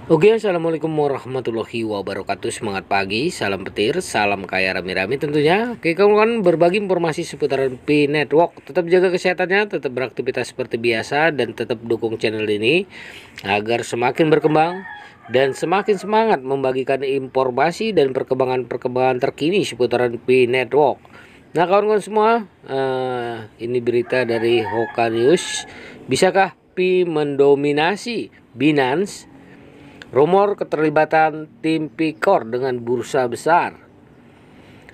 Oke, assalamualaikum warahmatullahi wabarakatuh. Semangat pagi, salam petir, salam kaya rame-rame tentunya. Oke, kawan-kawan, berbagi informasi seputaran Pi Network. Tetap jaga kesehatannya, tetap beraktivitas seperti biasa, dan tetap dukung channel ini agar semakin berkembang dan semakin semangat membagikan informasi dan perkembangan-perkembangan terkini seputaran Pi Network. Nah, kawan-kawan semua, ini berita dari Hoka News. Bisakah Pi mendominasi Binance? Rumor keterlibatan tim Picor dengan bursa besar.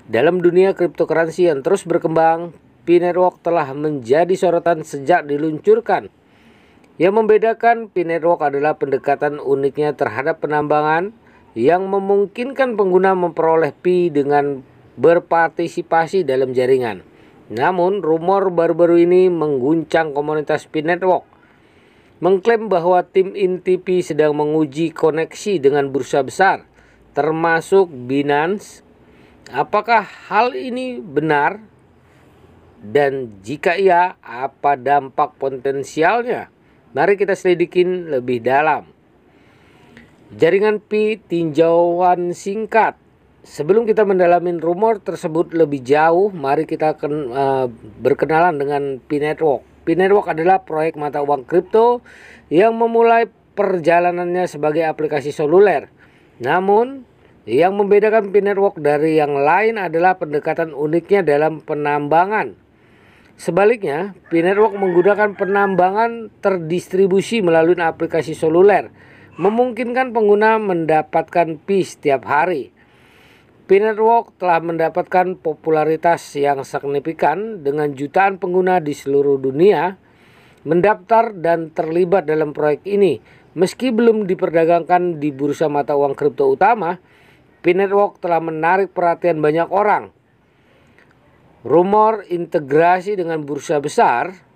Dalam dunia cryptocurrency yang terus berkembang, Pi Network telah menjadi sorotan sejak diluncurkan. Yang membedakan Pi Network adalah pendekatan uniknya terhadap penambangan yang memungkinkan pengguna memperoleh Pi dengan berpartisipasi dalam jaringan. Namun, rumor baru-baru ini mengguncang komunitas Pi Network, mengklaim bahwa tim inti Pi sedang menguji koneksi dengan bursa besar, termasuk Binance. Apakah hal ini benar? Dan jika iya, apa dampak potensialnya? Mari kita selidikin lebih dalam. Jaringan Pi tinjauan singkat. Sebelum kita mendalamin rumor tersebut lebih jauh, mari kita akan berkenalan dengan Pi Network. Pi Network adalah proyek mata uang kripto yang memulai perjalanannya sebagai aplikasi seluler. Namun, yang membedakan Pi Network dari yang lain adalah pendekatan uniknya dalam penambangan. Sebaliknya, Pi Network menggunakan penambangan terdistribusi melalui aplikasi seluler, memungkinkan pengguna mendapatkan Pi setiap hari. Pi Network telah mendapatkan popularitas yang signifikan dengan jutaan pengguna di seluruh dunia mendaftar dan terlibat dalam proyek ini. Meski belum diperdagangkan di bursa mata uang kripto utama, Pi Network telah menarik perhatian banyak orang. Rumor integrasi dengan bursa besar.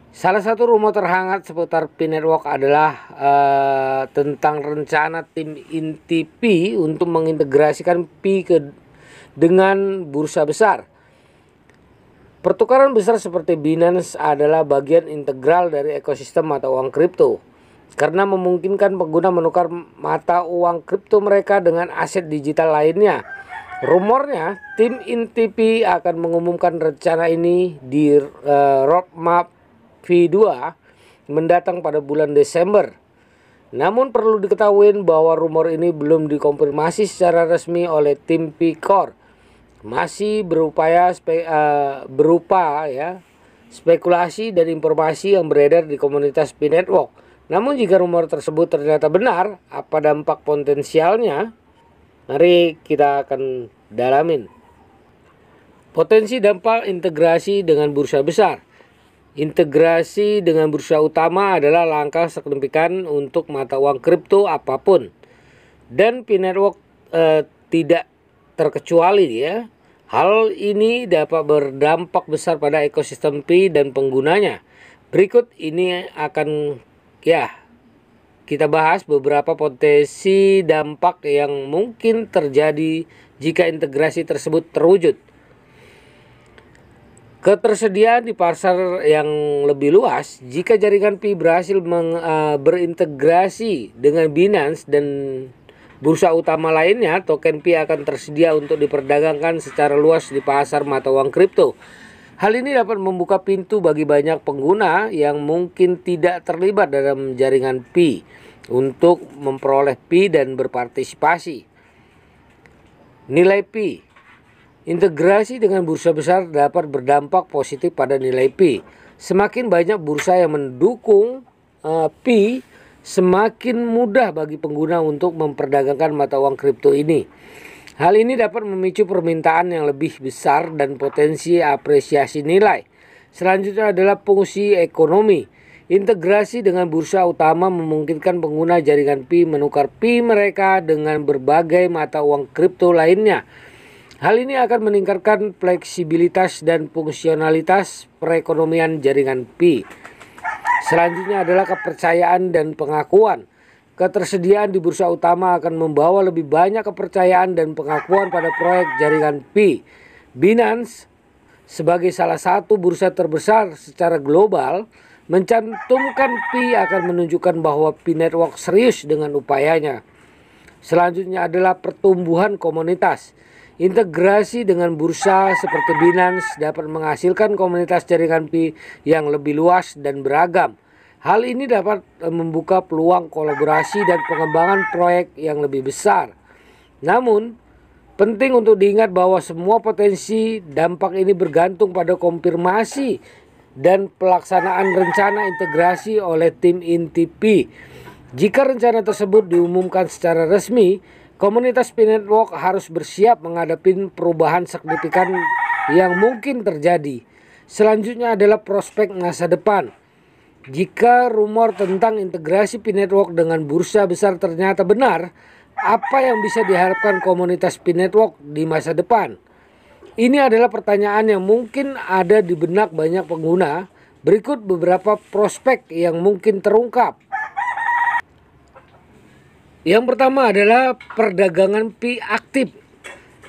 Salah satu rumor terhangat seputar Pi Network adalah tentang rencana tim inti Pi untuk mengintegrasikan Pi dengan bursa besar. Pertukaran besar seperti Binance adalah bagian integral dari ekosistem mata uang kripto, karena memungkinkan pengguna menukar mata uang kripto mereka dengan aset digital lainnya. Rumornya, tim inti Pi akan mengumumkan rencana ini di roadmap V2 mendatang pada bulan Desember. Namun perlu diketahui bahwa rumor ini belum dikonfirmasi secara resmi oleh tim Picor. Masih berupa spekulasi dan informasi yang beredar di komunitas Pi Network. Namun jika rumor tersebut ternyata benar, apa dampak potensialnya? Mari kita akan dalamin. Potensi dampak integrasi dengan bursa besar. Integrasi dengan bursa utama adalah langkah signifikan untuk mata uang kripto apapun, dan Pi Network tidak terkecuali ya. Hal ini dapat berdampak besar pada ekosistem Pi dan penggunanya. Berikut ini akan kita bahas beberapa potensi dampak yang mungkin terjadi jika integrasi tersebut terwujud. Ketersediaan di pasar yang lebih luas. Jika jaringan Pi berhasil berintegrasi dengan Binance dan bursa utama lainnya, token Pi akan tersedia untuk diperdagangkan secara luas di pasar mata uang kripto. Hal ini dapat membuka pintu bagi banyak pengguna yang mungkin tidak terlibat dalam jaringan Pi untuk memperoleh Pi dan berpartisipasi. Nilai Pi. Integrasi dengan bursa besar dapat berdampak positif pada nilai Pi. Semakin banyak bursa yang mendukung Pi, semakin mudah bagi pengguna untuk memperdagangkan mata uang kripto ini. Hal ini dapat memicu permintaan yang lebih besar dan potensi apresiasi nilai. Selanjutnya adalah fungsi ekonomi. Integrasi dengan bursa utama memungkinkan pengguna jaringan Pi menukar Pi mereka dengan berbagai mata uang kripto lainnya. Hal ini akan meningkatkan fleksibilitas dan fungsionalitas perekonomian jaringan Pi. Selanjutnya adalah kepercayaan dan pengakuan. Ketersediaan di bursa utama akan membawa lebih banyak kepercayaan dan pengakuan pada proyek jaringan Pi. Binance sebagai salah satu bursa terbesar secara global Mencantumkan Pi akan menunjukkan bahwa Pi Network serius dengan upayanya. Selanjutnya adalah pertumbuhan komunitas. Integrasi dengan bursa seperti Binance dapat menghasilkan komunitas jaringan Pi yang lebih luas dan beragam. Hal ini dapat membuka peluang kolaborasi dan pengembangan proyek yang lebih besar. Namun, penting untuk diingat bahwa semua potensi dampak ini bergantung pada konfirmasi dan pelaksanaan rencana integrasi oleh tim inti Pi. Jika rencana tersebut diumumkan secara resmi, komunitas Pi Network harus bersiap menghadapi perubahan signifikan yang mungkin terjadi. Selanjutnya adalah prospek masa depan. Jika rumor tentang integrasi Pi Network dengan bursa besar ternyata benar, apa yang bisa diharapkan komunitas Pi Network di masa depan? Ini adalah pertanyaan yang mungkin ada di benak banyak pengguna. Berikut beberapa prospek yang mungkin terungkap. Yang pertama adalah perdagangan Pi aktif.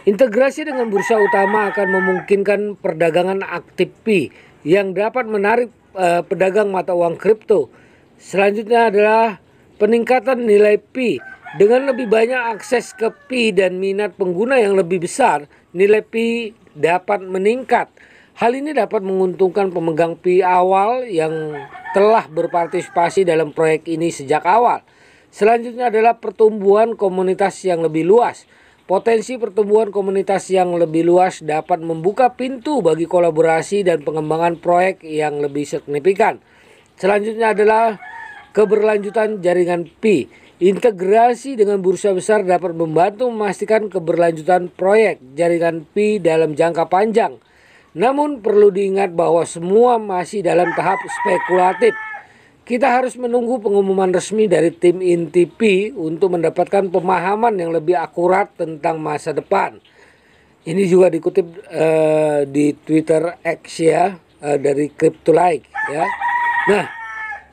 Integrasi dengan bursa utama akan memungkinkan perdagangan aktif Pi yang dapat menarik pedagang mata uang kripto. Selanjutnya adalah peningkatan nilai Pi. Dengan lebih banyak akses ke Pi dan minat pengguna yang lebih besar, nilai Pi dapat meningkat. Hal ini dapat menguntungkan pemegang Pi awal yang telah berpartisipasi dalam proyek ini sejak awal. Selanjutnya adalah pertumbuhan komunitas yang lebih luas. Potensi pertumbuhan komunitas yang lebih luas dapat membuka pintu bagi kolaborasi dan pengembangan proyek yang lebih signifikan. Selanjutnya adalah keberlanjutan jaringan Pi. Integrasi dengan bursa besar dapat membantu memastikan keberlanjutan proyek jaringan Pi dalam jangka panjang. Namun perlu diingat bahwa semua masih dalam tahap spekulatif. Kita harus menunggu pengumuman resmi dari tim inti Pi untuk mendapatkan pemahaman yang lebih akurat tentang masa depan. Ini juga dikutip di Twitter X ya, dari CryptoLike ya. Nah,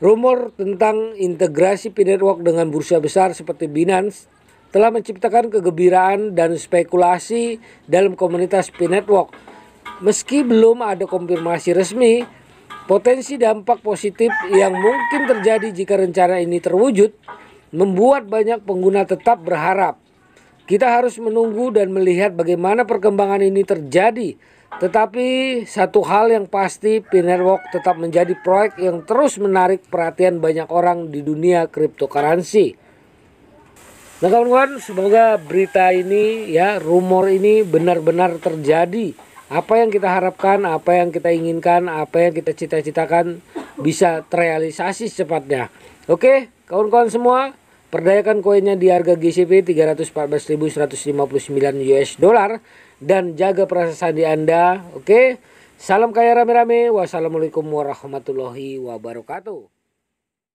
rumor tentang integrasi Pi Network dengan bursa besar seperti Binance telah menciptakan kegembiraan dan spekulasi dalam komunitas Pi Network. Meski belum ada konfirmasi resmi, potensi dampak positif yang mungkin terjadi jika rencana ini terwujud membuat banyak pengguna tetap berharap. Kita harus menunggu dan melihat bagaimana perkembangan ini terjadi. Tetapi satu hal yang pasti, Pi Network tetap menjadi proyek yang terus menarik perhatian banyak orang di dunia cryptocurrency. Nah kawan-kawan, semoga berita ini ya, rumor ini benar-benar terjadi. Apa yang kita harapkan, apa yang kita inginkan, apa yang kita cita-citakan bisa terrealisasi secepatnya. Oke, kawan-kawan semua, perdayakan koinnya di harga GCP 314.159 US dollar dan jaga perasaan sandi Anda. Oke, salam kaya rame-rame. Wassalamualaikum warahmatullahi wabarakatuh.